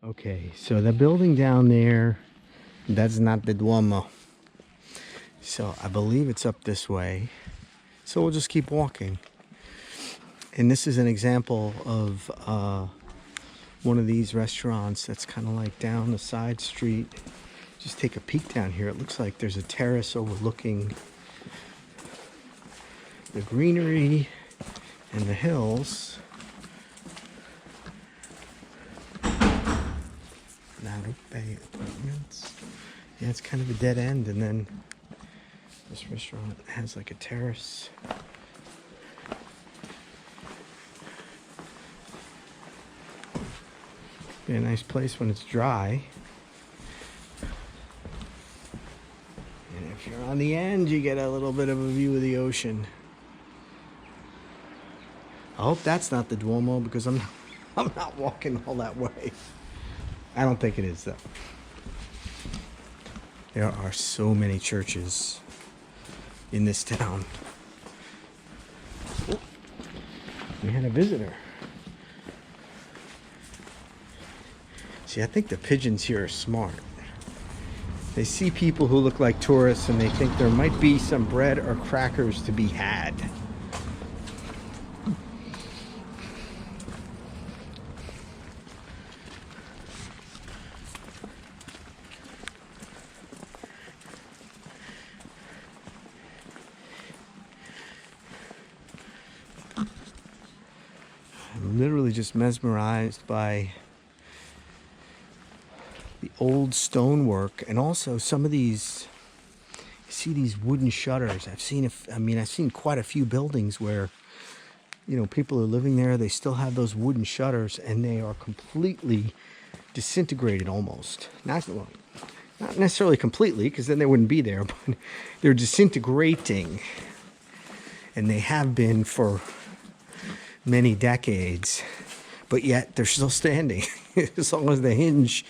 Okay, so the building down there, that's not the Duomo. So I believe it's up this way. So we'll just keep walking. And this is an example of one of these restaurants that's kind of like down the side street. Just take a peek down here. It looks like there's a terrace overlooking the greenery and the hills. Tropea apartments. Yeah, it's kind of a dead end, and then this restaurant has like a terrace. Be a nice place when it's dry. And if you're on the end, you get a little bit of a view of the ocean. I hope that's not the Duomo, because I'm not walking all that way. I don't think it is, though. There are so many churches in this town. Oh, we had a visitor. See, I think the pigeons here are smart. They see people who look like tourists and they think there might be some bread or crackers to be had. I'm literally just mesmerized by the old stonework, and also some of these. You see these wooden shutters. I've seen quite a few buildings where, you know, people are living there. They still have those wooden shutters, and they are completely disintegrated almost. Not necessarily completely, because then they wouldn't be there, but they're disintegrating, and they have been for many decades, but yet they're still standing. as long as the hinge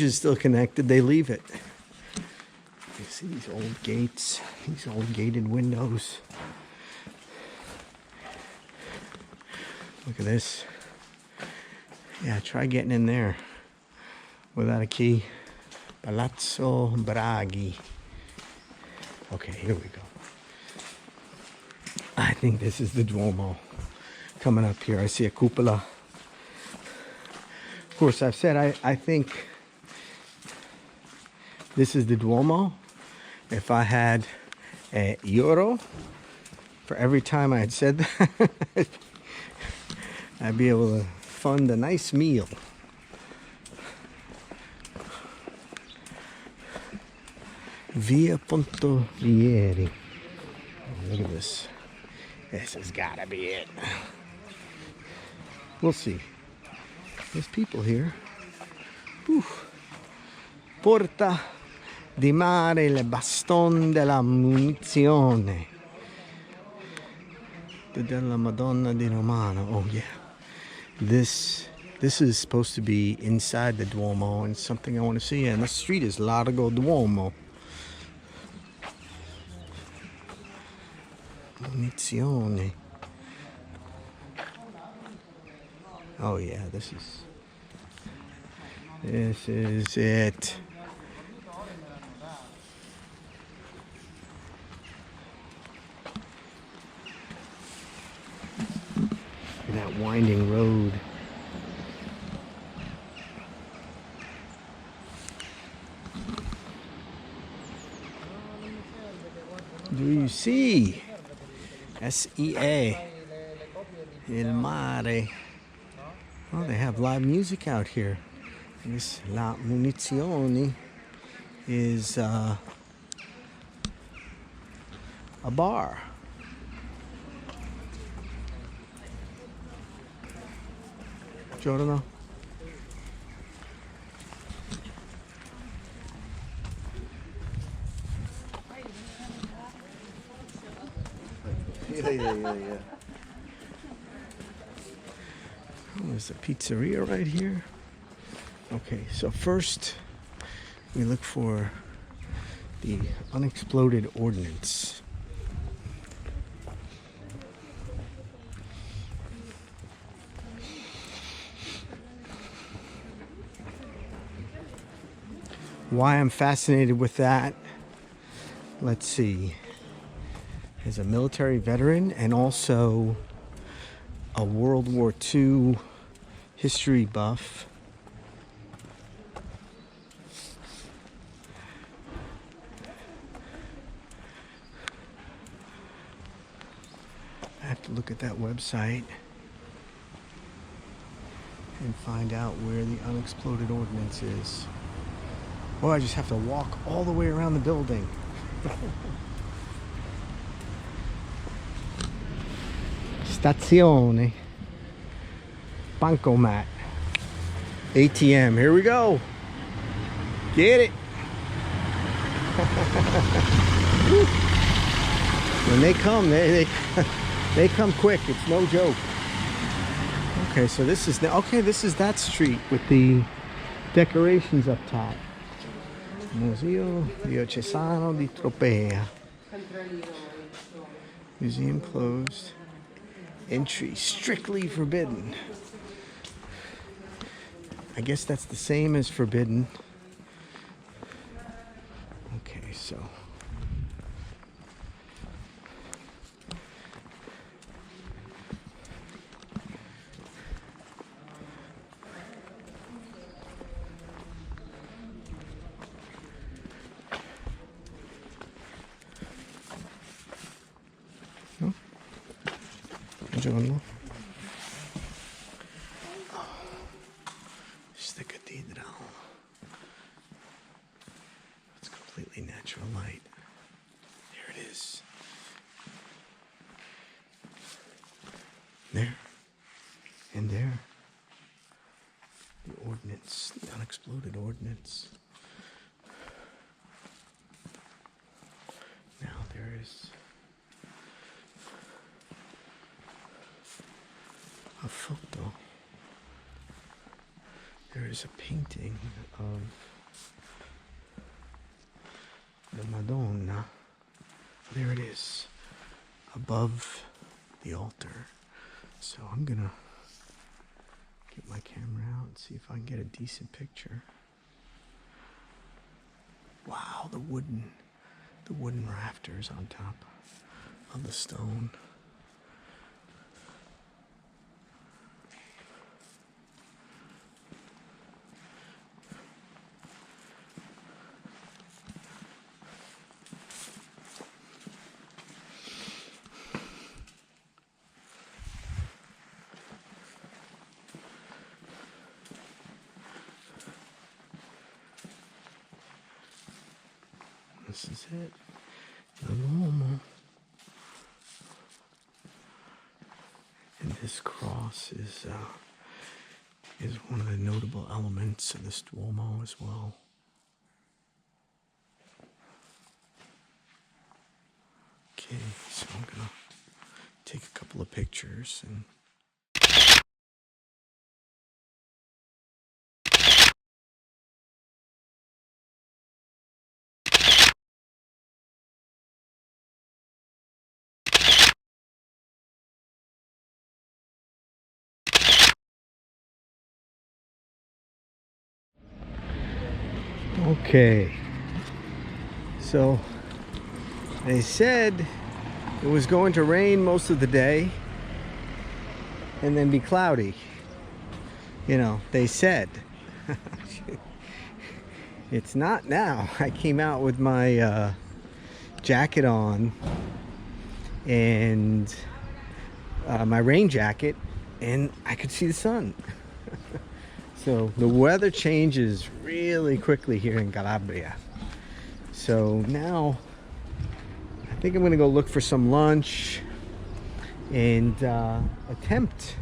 is still connected, they leave it. You see these old gates, these old gated windows. Look at this. Yeah, try getting in there without a key. Palazzo Braghi. Okay, here we go. I think this is the Duomo. Coming up here, I see a cupola. Of course, I've said I think this is the Duomo. If I had a euro for every time I had said that, I'd be able to fund a nice meal. Via Pontovieri. Oh, look at this. This has gotta be it. We'll see. There's people here. Whew. Porta di Mare, il Baston della Munizione. Della Madonna di Romano. Oh yeah. This is supposed to be inside the Duomo, and something I want to see. And the street is Largo Duomo. Munizione. Oh yeah, this is it. That winding road. Do you see? SEA. Il Mare. Oh, they have live music out here. This La Munizione is a bar. Giorno. Yeah. Oh, there's a pizzeria right here. Okay, so first we look for the unexploded ordnance. why I'm fascinated with that. Let's see. As a military veteran and also a World War II history buff, I have to look at that website and find out where the unexploded ordnance is. Oh, I just have to walk all the way around the building. Stazione. Bancomat. ATM. Here we go. Get it. When they come, they come quick. It's no joke. Okay, so this is that street with the decorations up top. Museo Diocesano di Tropea. Museum closed. Entry strictly forbidden. I guess that's the same as forbidden. Okay, so. Buongiorno. This is the Cathedral. It's completely natural light. There it is. There. And there. The ordnance, the unexploded ordnance. Now there is a photo. There is a painting of the Madonna. There it is, above the altar. So I'm gonna get my camera out and see if I can get a decent picture. Wow, the wooden rafters on top of the stone. This is it. The Duomo. And this cross is one of the notable elements of this Duomo as well. Okay, so I'm gonna take a couple of pictures and okay, so they said it was going to rain most of the day and then be cloudy. You know, they said. It's not now. I came out with my jacket on and my rain jacket, and I could see the sun. So the weather changes really quickly here in Calabria. So now I think I'm gonna go look for some lunch and attempt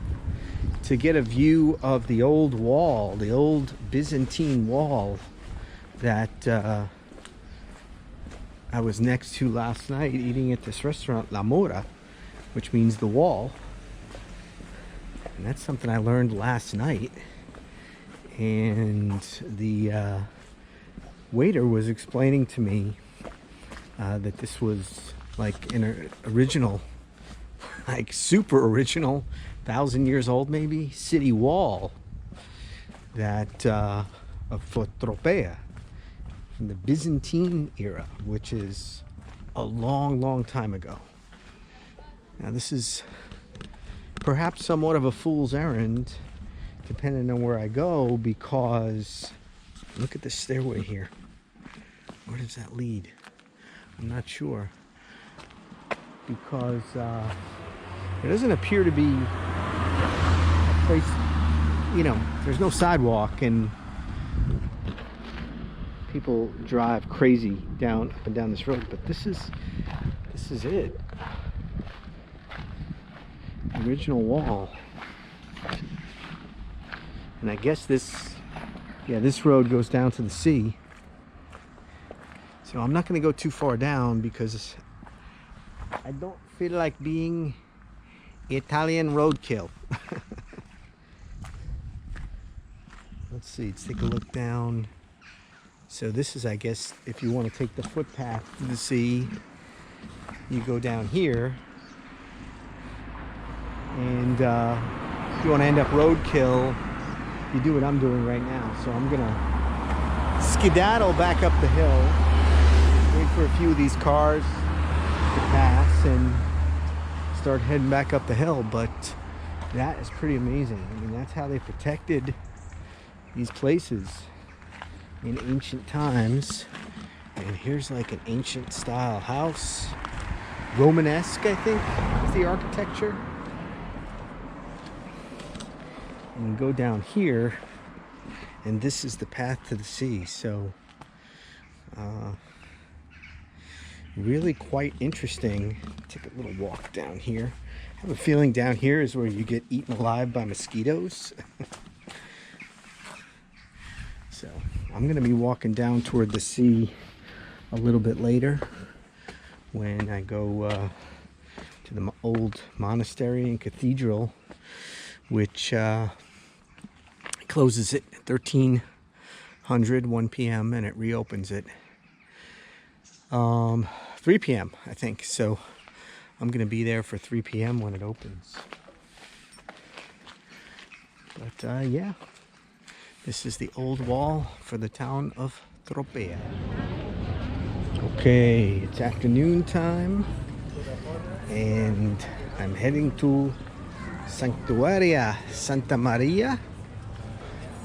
to get a view of the old wall, the old Byzantine wall that I was next to last night eating at this restaurant, La Mora, which means the wall. And that's something I learned last night. And the waiter was explaining to me that this was like an original, like super original, 1,000 years old maybe, city wall that for Tropea. from the Byzantine era, which is a long, long time ago. Now this is perhaps somewhat of a fool's errand, depending on where I go, because look at this stairway here. Where does that lead? I'm not sure. Because it doesn't appear to be a place, you know, there's no sidewalk and people drive crazy up and down this road, but this is it. Original wall. And I guess this road goes down to the sea. So I'm not going to go too far down because I don't feel like being Italian roadkill. Let's see, let's take a look down. So this is, I guess, if you want to take the footpath to the sea, you go down here. And if you want to end up roadkill, you do what I'm doing right now. So I'm gonna skedaddle back up the hill, wait for a few of these cars to pass, and start heading back up the hill. But that is pretty amazing. I mean, that's how they protected these places in ancient times. And here's like an ancient style house, Romanesque, I think, is the architecture. And you go down here, and this is the path to the sea. So really quite interesting. Take a little walk down here. I have a feeling down here is where you get eaten alive by mosquitoes. So I'm gonna be walking down toward the sea a little bit later when I go to the old monastery and cathedral, which closes at 1300, 1 p.m. and it reopens at 3 p.m. I think. So I'm gonna be there for 3 p.m. when it opens. But yeah, this is the old wall for the town of Tropea. Okay, it's afternoon time and I'm heading to Sanctuaria Santa Maria,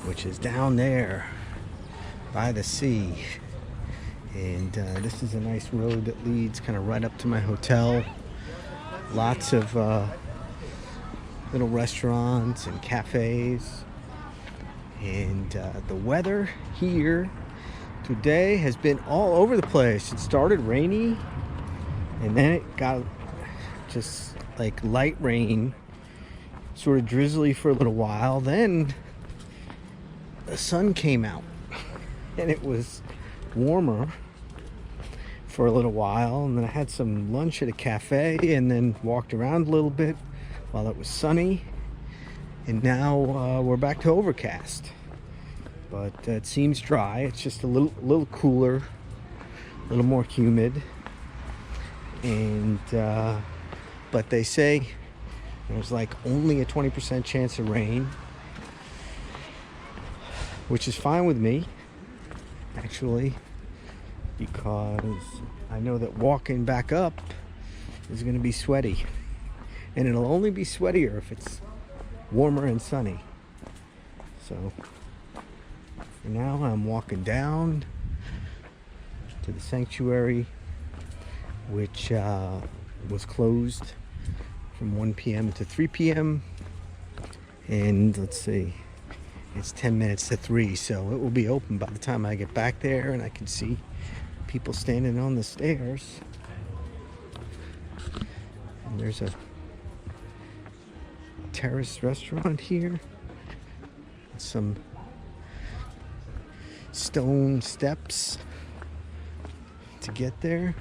which is down there by the sea. And this is a nice road that leads kind of right up to my hotel. Lots of little restaurants and cafes. And the weather here today has been all over the place. It started rainy and then it got just like light rain, sort of drizzly for a little while. Then the sun came out and it was warmer for a little while, and then I had some lunch at a cafe and then walked around a little bit while it was sunny, and now we're back to overcast, but it seems dry. It's just a little cooler, a little more humid, and but they say there's like only a 20% chance of rain, which is fine with me actually, because I know that walking back up is going to be sweaty, and it'll only be sweatier if it's warmer and sunny. So for now I'm walking down to the sanctuary, which was closed from 1 p.m. to 3 p.m. and let's see, it's 10 minutes to 3, so it will be open by the time I get back there, and I can see people standing on the stairs. And there's a terrace restaurant here. Some stone steps to get there.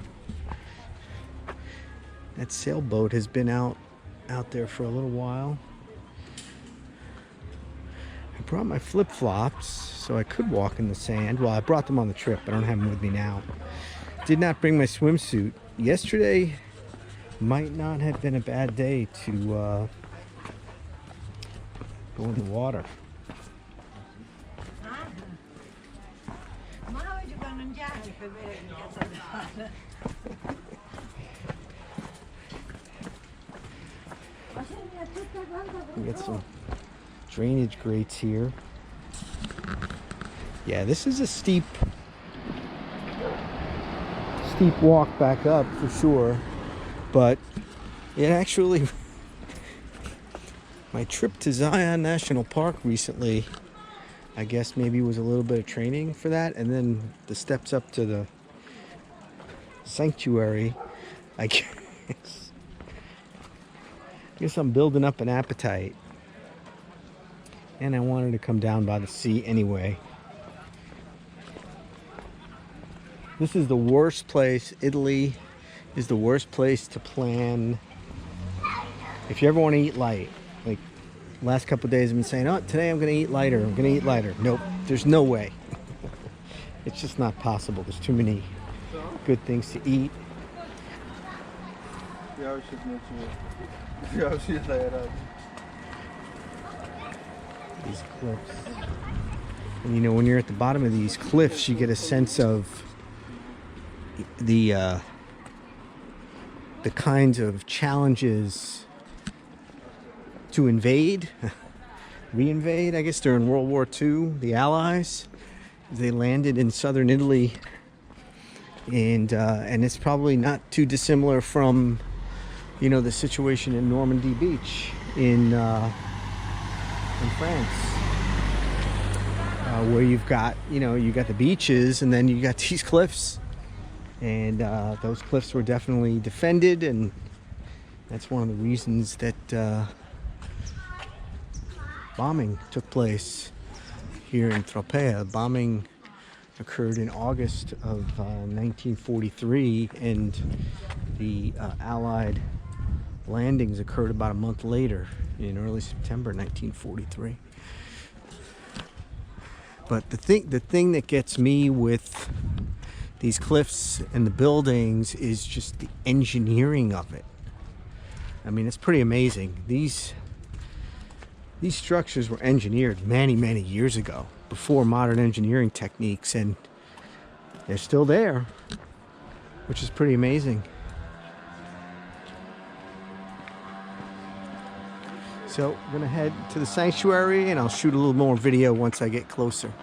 That sailboat has been out there for a little while. I brought my flip-flops so I could walk in the sand. Well, I brought them on the trip. I don't have them with me now. Did not bring my swimsuit. Yesterday might not have been a bad day to go in the water. We got some drainage grates here. Yeah, this is a steep walk back up for sure, but it actually, my trip to Zion National Park recently, I guess maybe was a little bit of training for that, and then the steps up to the sanctuary, I guess I'm building up an appetite, and I wanted to come down by the sea anyway. This is the worst place. Italy is the worst place to plan if you ever want to eat light. Like last couple of days I've been saying, oh, today I'm gonna eat lighter, I'm gonna eat lighter. Nope, there's no way. It's just not possible. There's too many good things to eat. These cliffs. And you know, when you're at the bottom of these cliffs, you get a sense of the kinds of challenges to invade, reinvade, I guess, during World War II. The Allies, they landed in southern Italy, and it's probably not too dissimilar from, you know, the situation in Normandy Beach in France, where you've got, you know, you got the beaches and then you got these cliffs. And those cliffs were definitely defended, and that's one of the reasons that bombing took place here in Tropea. Bombing occurred in August of 1943, and the Allied landings occurred about a month later in early September 1943. But the thing that gets me with these cliffs and the buildings is just the engineering of it. I mean, it's pretty amazing. These structures were engineered many, many years ago, before modern engineering techniques, and they're still there, which is pretty amazing. So I'm gonna head to the sanctuary, and I'll shoot a little more video once I get closer.